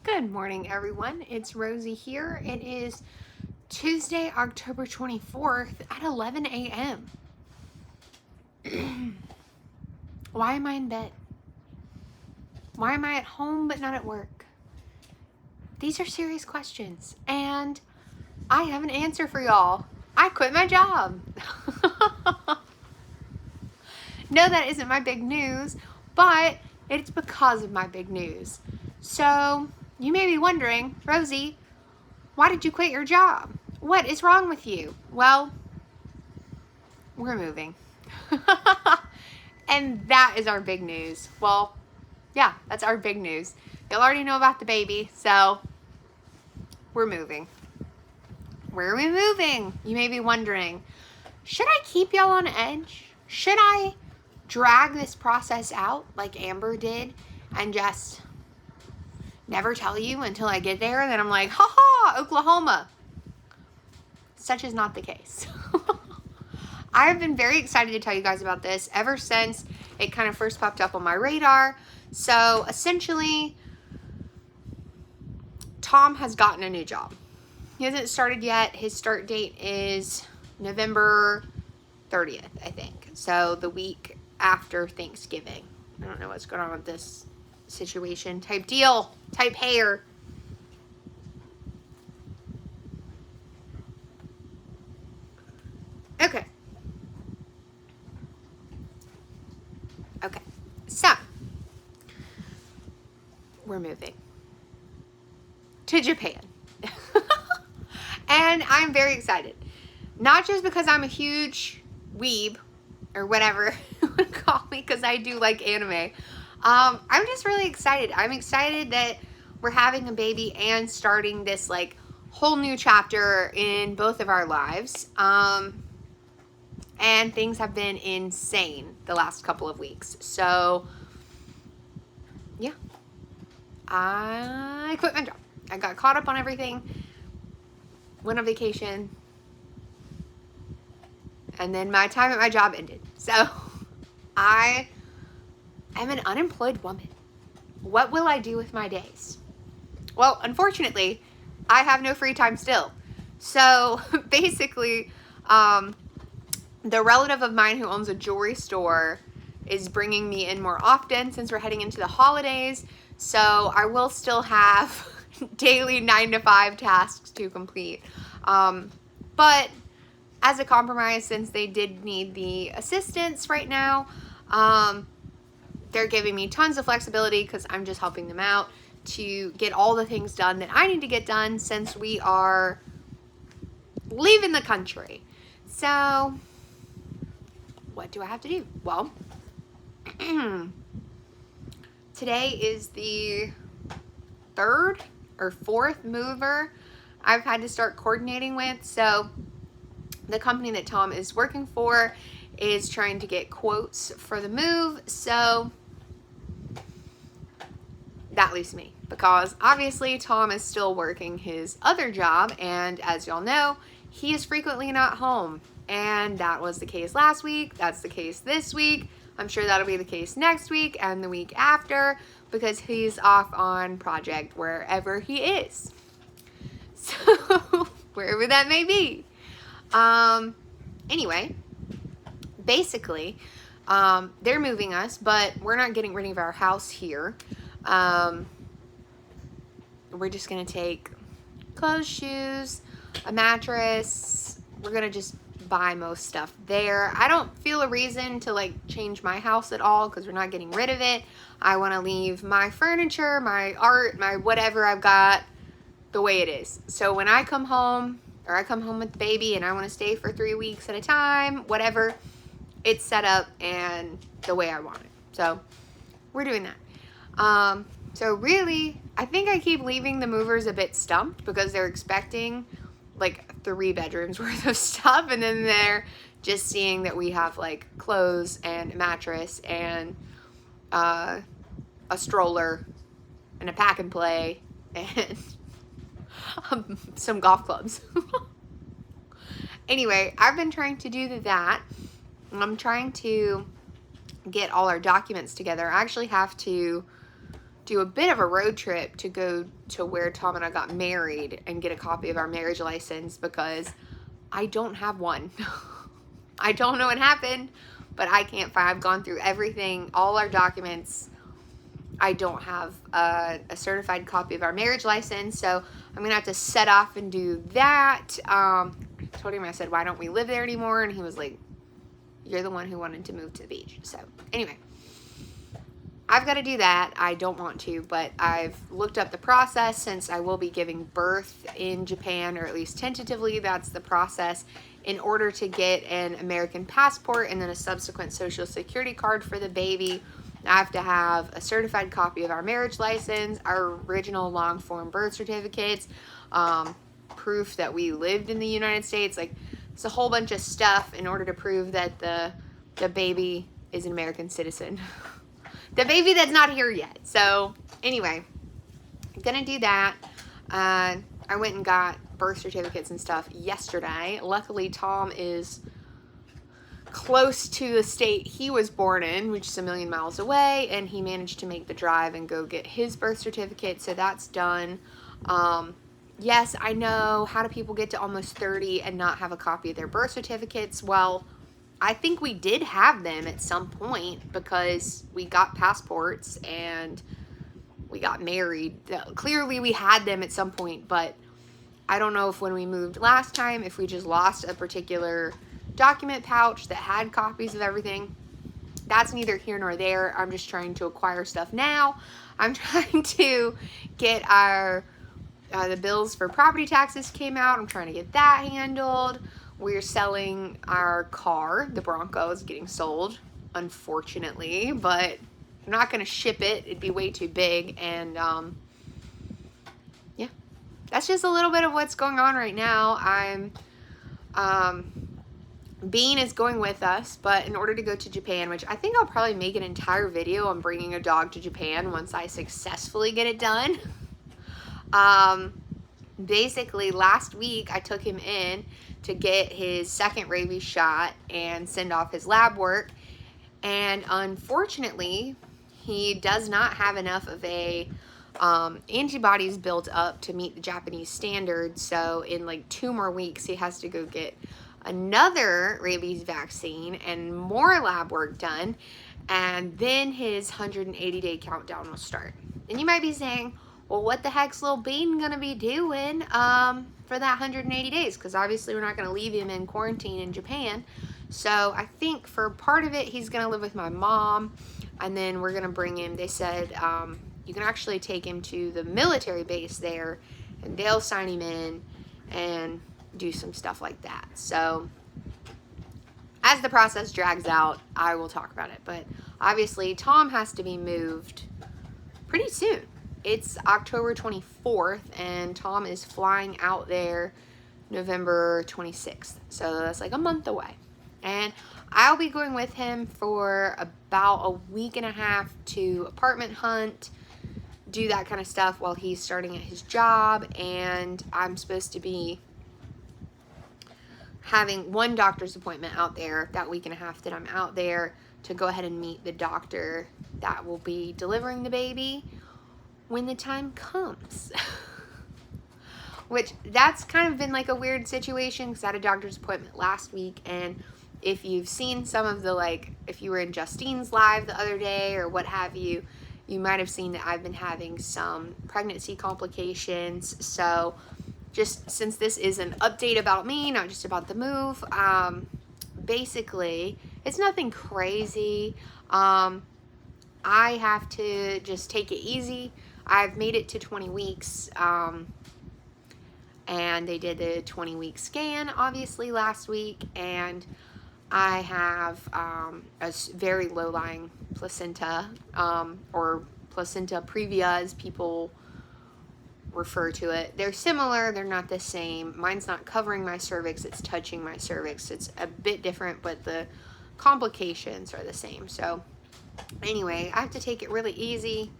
Good morning, everyone. It's Rosie here. It is Tuesday, October 24th at 11 a.m. Why am I in bed? Why am I at home but not at work? These are serious questions, and I have an answer for y'all. I quit my job. No, that isn't my big news, but it's because of my big news. So, you may be wondering, Rosie, why did you quit your job? What is wrong with you? Well, we're moving. And that is our big news. Well, yeah, that's our big news. You'll already know about the baby, so we're moving. Where are we moving? You may be wondering, should I keep y'all on edge? Should I drag this process out like Amber did and just never tell you until I get there? And then I'm like, haha, Oklahoma. Such is not the case. I've been very excited to tell you guys about this ever since it kind of first popped up on my radar. So essentially, Tom has gotten a new job. He hasn't started yet. His start date is November 30th, I think. So the week after Thanksgiving. I don't know what's going on with this situation. Type deal. Type hair. Okay. Okay. So, we're moving to Japan. And I'm very excited. Not just because I'm a huge weeb or whatever you would call me, because I do like anime. I'm just really excited. I'm excited that we're having a baby and starting this like whole new chapter in both of our lives. And things have been insane the last couple of weeks. So, yeah. I quit my job. I got caught up on everything. Went on vacation. And then my time at my job ended. So, I am an unemployed woman. What will I do with my days? Well, unfortunately, I have no free time still. So, basically, the relative of mine who owns a jewelry store is bringing me in more often since we're heading into the holidays. So I will still have daily 9-to-5 tasks to complete. But as a compromise, since they did need the assistance right now, they're giving me tons of flexibility because I'm just helping them out to get all the things done that I need to get done since we are leaving the country. So, what do I have to do? Well, today is the third or fourth mover I've had to start coordinating with. So the company that Tom is working for is trying to get quotes for the move. So that leaves me, because obviously Tom is still working his other job, and as y'all know, he is frequently not home. And that was the case last week. That's the case this week. I'm sure that'll be the case next week and the week after, because he's off on project wherever he is. So, wherever that may be. Anyway, basically, they're moving us, but we're not getting rid of our house here. We're just going to take clothes, shoes, a mattress. We're going to just buy most stuff there. I don't feel a reason to like change my house at all because we're not getting rid of it. I want to leave my furniture, my art, my whatever I've got the way it is. So when I come home, or I come home with the baby and I want to stay for 3 weeks at a time, whatever, it's set up and the way I want it. So we're doing that. So really, I think I keep leaving the movers a bit stumped because they're expecting like 3 bedrooms worth of stuff, and then they're just seeing that we have like clothes and a mattress and a stroller and a pack and play and some golf clubs. Anyway, I've been trying to do that. I'm trying to get all our documents together. I actually have to do a bit of a road trip to go to where Tom and I got married and get a copy of our marriage license, because I don't have one. I don't know what happened, but I can't find. I've gone through everything, all our documents. I don't have a certified copy of our marriage license, so I'm gonna have to set off and do that. I told him, I said, why don't we live there anymore? And he was like, you're the one who wanted to move to the beach. So anyway, I've got to do that. I don't want to, but I've looked up the process, since I will be giving birth in Japan, or at least tentatively that's the process. In order to get an American passport and then a subsequent social security card for the baby, I have to have a certified copy of our marriage license, our original long form birth certificates, proof that we lived in the United States. Like, it's a whole bunch of stuff in order to prove that the baby is an American citizen. The baby that's not here yet. So anyway, I'm gonna do that. I went and got birth certificates and stuff yesterday. Luckily, Tom is close to the state he was born in, which is a million miles away, and he managed to make the drive and go get his birth certificate, so that's done. Yes, I know, how do people get to almost 30 and not have a copy of their birth certificates? Well, I think we did have them at some point, because we got passports and we got married. Clearly we had them at some point, but I don't know if when we moved last time, if we just lost a particular document pouch that had copies of everything. That's neither here nor there. I'm just trying to acquire stuff now. I'm trying to get our the bills for property taxes came out. I'm trying to get that handled. We're selling our car. The Bronco is getting sold, unfortunately, but I'm not going to ship it. It'd be way too big. And yeah, that's just a little bit of what's going on right now. Bean is going with us, but in order to go to Japan, which I think I'll probably make an entire video on bringing a dog to Japan once I successfully get it done. Basically, last week I took him in to get his second rabies shot and send off his lab work, and unfortunately he does not have enough of a antibodies built up to meet the Japanese standards. So in like 2 more weeks he has to go get another rabies vaccine and more lab work done, and then his 180-day countdown will start. And you might be saying, well, what the heck's little Bean gonna be doing for that 180 days? Because obviously we're not gonna leave him in quarantine in Japan. So I think for part of it, he's gonna live with my mom, and then we're gonna bring him. They said you can actually take him to the military base there, and they'll sign him in and do some stuff like that. So as the process drags out, I will talk about it. But obviously Tom has to be moved pretty soon. It's October 24th, and Tom is flying out there November 26th. So that's like a month away. And I'll be going with him for about a week and a half to apartment hunt, do that kind of stuff while he's starting at his job. And I'm supposed to be having one doctor's appointment out there that week and a half that I'm out there, to go ahead and meet the doctor that will be delivering the baby when the time comes. Which, that's kind of been like a weird situation, because I had a doctor's appointment last week, and if you've seen some of the, like, if you were in Justine's live the other day or what have you, you might have seen that I've been having some pregnancy complications. So just since this is an update about me, not just about the move, basically it's nothing crazy. I have to just take it easy. I've made it to 20 weeks, and they did the 20-week scan obviously last week, and I have a very low-lying placenta, or placenta previa as people refer to it. They're similar, they're not the same. Mine's not covering my cervix, it's touching my cervix. It's a bit different, but the complications are the same. So anyway, I have to take it really easy.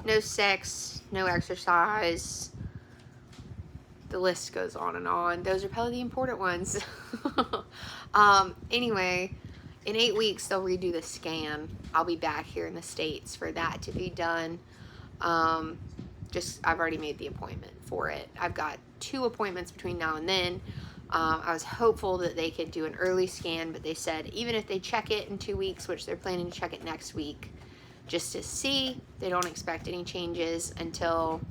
No sex, no exercise. The list goes on and on. Those are probably the important ones. Anyway, in 8 weeks they'll redo the scan. I'll be back here in the States for that to be done. I've already made the appointment for it. I've got 2 appointments between now and then. I was hopeful that they could do an early scan, but they said even if they check it in 2 weeks, which they're planning to check it next week, just to see, they don't expect any changes until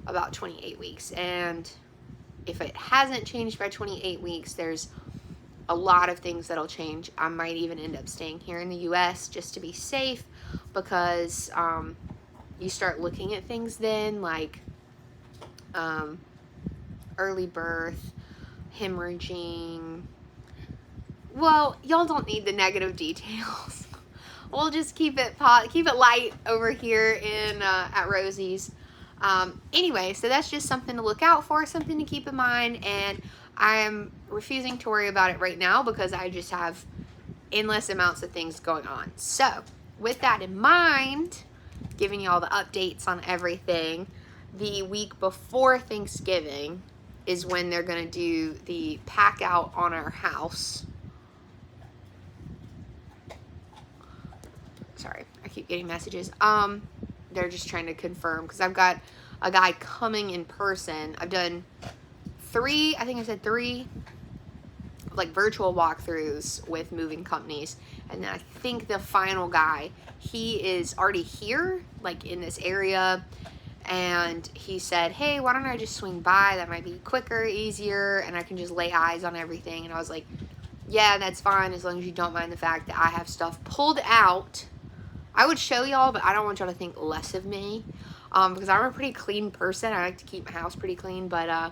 about 28 weeks. And if it hasn't changed by 28 weeks, there's a lot of things that'll change. I might even end up staying here in the US just to be safe, because you start looking at things then, like early birth, hemorrhaging. Well, y'all don't need the negative details. We'll just keep it light over here in at Rosie's. Anyway, so that's just something to look out for, something to keep in mind, and I'm refusing to worry about it right now because I just have endless amounts of things going on. So, with that in mind, giving you all the updates on everything, the week before Thanksgiving is when they're going to do the pack out on our house. Sorry, I keep getting messages. They're just trying to confirm, because I've got a guy coming in person. I've done 3, I think I said 3, like virtual walkthroughs with moving companies. And then I think the final guy, he is already here, like in this area. And he said, hey, why don't I just swing by? That might be quicker, easier, and I can just lay eyes on everything. And I was like, yeah, that's fine, as long as you don't mind the fact that I have stuff pulled out. I would show y'all, but I don't want y'all to think less of me, because I'm a pretty clean person. I like to keep my house pretty clean, but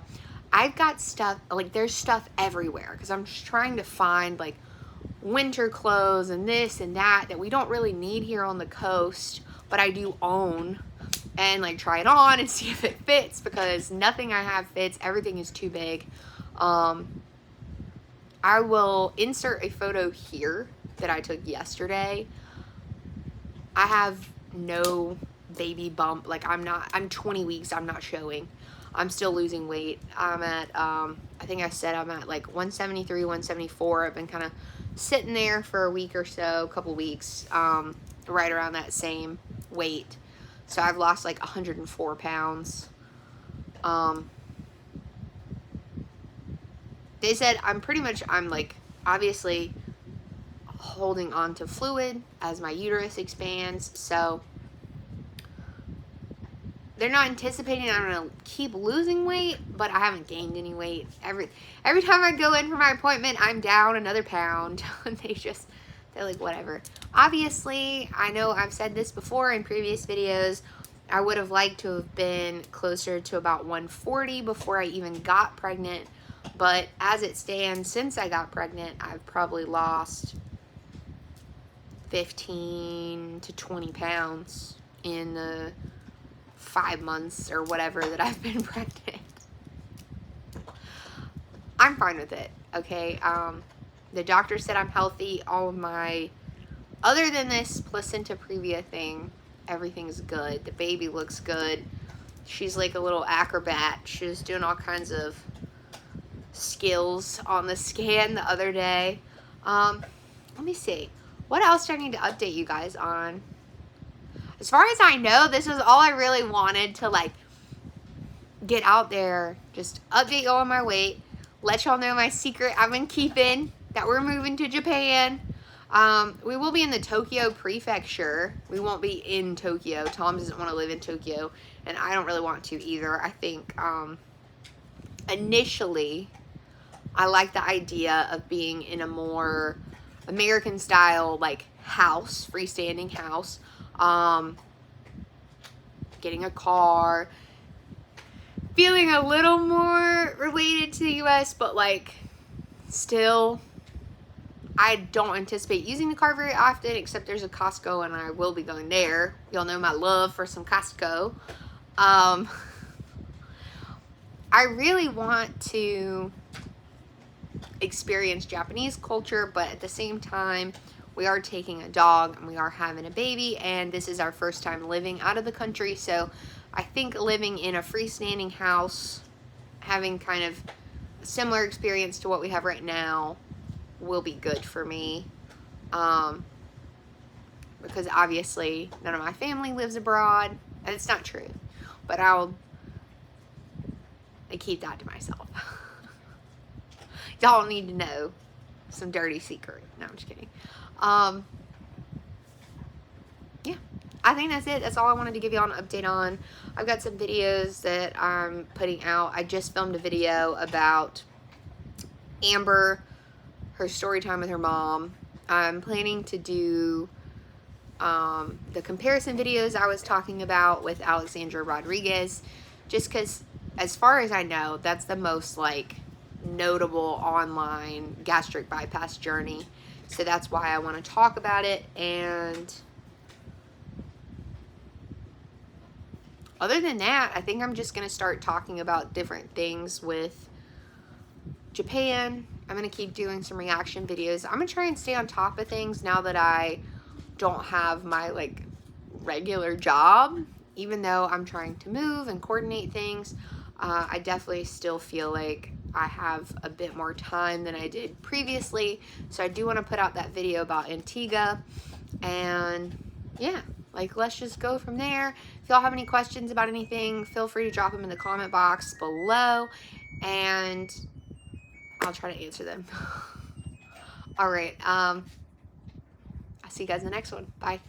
I've got stuff, like there's stuff everywhere, because I'm just trying to find like winter clothes and this and that we don't really need here on the coast, but I do own, and like try it on and see if it fits, because nothing I have fits. Everything is too big. I will insert a photo here that I took yesterday. I have no baby bump. Like I'm 20 weeks, I'm not showing. I'm still losing weight. I'm at, I think I said I'm at like 173, 174. I've been kind of sitting there for a week or so, a couple weeks, right around that same weight. So I've lost like 104 pounds. They said I'm like obviously holding on to fluid as my uterus expands, so they're not anticipating I'm gonna keep losing weight, but I haven't gained any weight. Every time I go in for my appointment, I'm down another pound. And they're like, whatever. Obviously, I know I've said this before in previous videos, I would have liked to have been closer to about 140 before I even got pregnant, but as it stands, since I got pregnant, I've probably lost 15 to 20 pounds in the 5 months or whatever that I've been pregnant. I'm fine with it, okay? The doctor said I'm healthy. All of my, other than this placenta previa thing, everything's good. The baby looks good. She's like a little acrobat. She was doing all kinds of skills on the scan the other day. Let me see. What else do I need to update you guys on? As far as I know, this is all I really wanted to like get out there. Just update y'all on my weight. Let y'all know my secret I've been keeping, that we're moving to Japan. We will be in the Tokyo prefecture. We won't be in Tokyo. Tom doesn't want to live in Tokyo, and I don't really want to either. I think initially I like the idea of being in a more American style like house, freestanding house, getting a car, feeling a little more related to the US, but like still I don't anticipate using the car very often, except there's a Costco and I will be going there. Y'all know my love for some Costco. I really want to experience Japanese culture, but at the same time, we are taking a dog and we are having a baby, and this is our first time living out of the country, so I think living in a freestanding house, having kind of a similar experience to what we have right now, will be good for me, because obviously none of my family lives abroad, And it's not true, but I keep that to myself. Y'all need to know some dirty secret. No, I'm just kidding. Yeah, I think that's it. That's all I wanted to give y'all an update on. I've got some videos that I'm putting out. I just filmed a video about Amber, her story time with her mom. I'm planning to do the comparison videos I was talking about with Alexandra Rodriguez, just because, as far as I know, that's the most like notable online gastric bypass journey. So that's why I want to talk about it. And other than that, I think I'm just going to start talking about different things with Japan. I'm going to keep doing some reaction videos. I'm going to try and stay on top of things now that I don't have my like regular job. Even though I'm trying to move and coordinate things, I definitely still feel like I have a bit more time than I did previously. So I do want to put out that video about Antigua. And yeah, like, let's just go from there. If y'all have any questions about anything, feel free to drop them in the comment box below, and I'll try to answer them. All right. I'll see you guys in the next one. Bye.